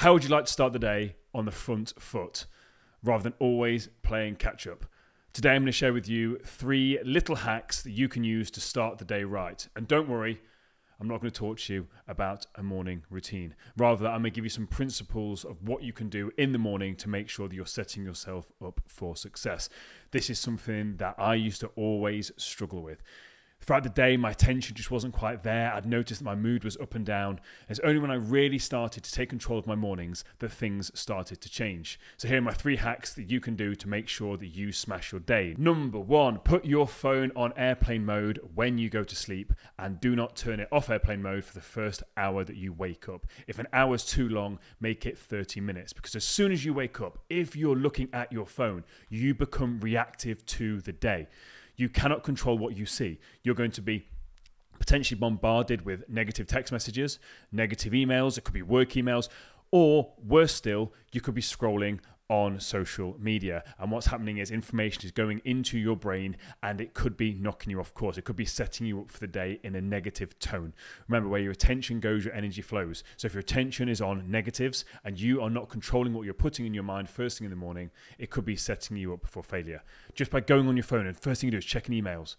How would you like to start the day on the front foot rather than always playing catch up? Today I'm going to share with you 3 little hacks that you can use to start the day right. And don't worry, I'm not going to talk to you about a morning routine. Rather, I'm going to give you some principles of what you can do in the morning to make sure that you're setting yourself up for success. This is something that I used to always struggle with. Throughout the day, my attention just wasn't quite there. I'd noticed that my mood was up and down. It's only when I really started to take control of my mornings that things started to change. So here are my 3 hacks that you can do to make sure that you smash your day. Number 1, put your phone on airplane mode when you go to sleep and do not turn it off airplane mode for the first hour that you wake up. If an hour is too long, make it 30 minutes because as soon as you wake up, if you're looking at your phone, you become reactive to the day. You cannot control what you see. You're going to be potentially bombarded with negative text messages, negative emails, it could be work emails, or worse still, you could be scrolling on social media. And what's happening is information is going into your brain and it could be knocking you off course. It could be setting you up for the day in a negative tone. Remember, where your attention goes, your energy flows. So if your attention is on negatives and you are not controlling what you're putting in your mind first thing in the morning, it could be setting you up for failure. Just by going on your phone and first thing you do is checking emails,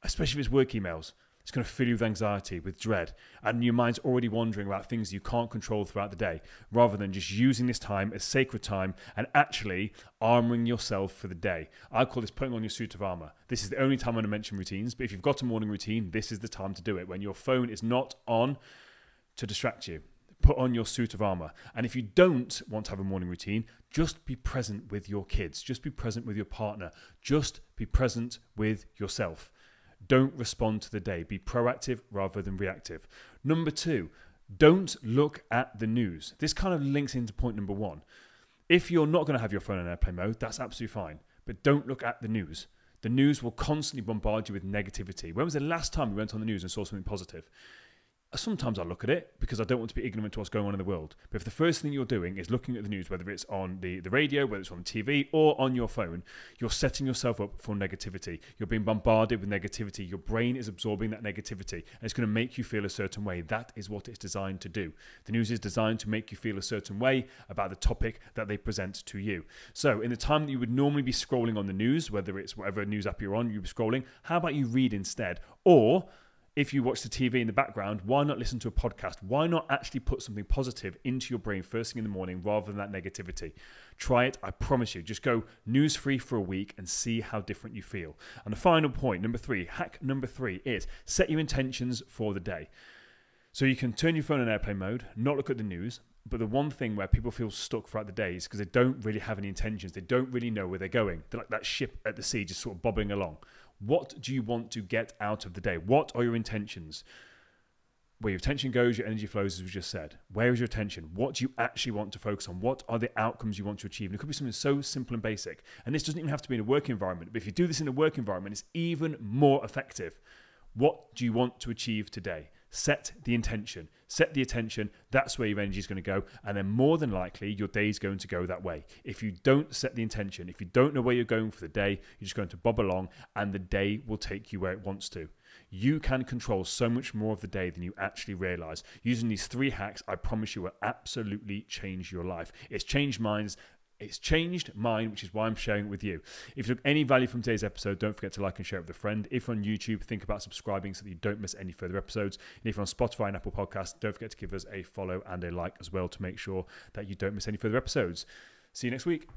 especially if it's work emails. It's going to fill you with anxiety, with dread, and your mind's already wandering about things you can't control throughout the day, rather than just using this time as sacred time and actually armoring yourself for the day. I call this putting on your suit of armor. This is the only time I'm going to mention routines, but if you've got a morning routine, this is the time to do it, when your phone is not on to distract you. Put on your suit of armor. And if you don't want to have a morning routine, just be present with your kids. Just be present with your partner. Just be present with yourself. Don't respond to the day. Be proactive rather than reactive. Number 2, don't look at the news. This kind of links into point number 1. If you're not going to have your phone on airplane mode, that's absolutely fine. But don't look at the news. The news will constantly bombard you with negativity. When was the last time you went on the news and saw something positive? Sometimes I look at it because I don't want to be ignorant to what's going on in the world. But if the first thing you're doing is looking at the news, whether it's on the radio, whether it's on TV or on your phone, you're setting yourself up for negativity. You're being bombarded with negativity. Your brain is absorbing that negativity and it's going to make you feel a certain way. That is what it's designed to do. The news is designed to make you feel a certain way about the topic that they present to you. So in the time that you would normally be scrolling on the news, whether it's whatever news app you're on, you're scrolling, how about you read instead? Or if you watch the TV in the background, why not listen to a podcast? Why not actually put something positive into your brain first thing in the morning rather than that negativity? Try it, I promise you. Just go news-free for a week and see how different you feel. And the final point, number 3, hack number 3 is set your intentions for the day. So you can turn your phone on airplane mode, not look at the news, but the one thing where people feel stuck throughout the day is because they don't really have any intentions. They don't really know where they're going. They're like that ship at the sea just sort of bobbing along. What do you want to get out of the day? What are your intentions? Where your attention goes, your energy flows, as we just said. Where is your attention? What do you actually want to focus on? What are the outcomes you want to achieve? And it could be something so simple and basic. And this doesn't even have to be in a work environment. But if you do this in a work environment, it's even more effective. What do you want to achieve today? Set the intention. Set the attention. That's where your energy is going to go. And then more than likely, your day is going to go that way. If you don't set the intention, if you don't know where you're going for the day, you're just going to bob along and the day will take you where it wants to. You can control so much more of the day than you actually realize. Using these 3 hacks, I promise you will absolutely change your life. It's changed mine. It's changed mine, which is why I'm sharing it with you. If you took any value from today's episode, don't forget to like and share it with a friend. If you're on YouTube, think about subscribing so that you don't miss any further episodes. And if you're on Spotify and Apple Podcasts, don't forget to give us a follow and a like as well to make sure that you don't miss any further episodes. See you next week.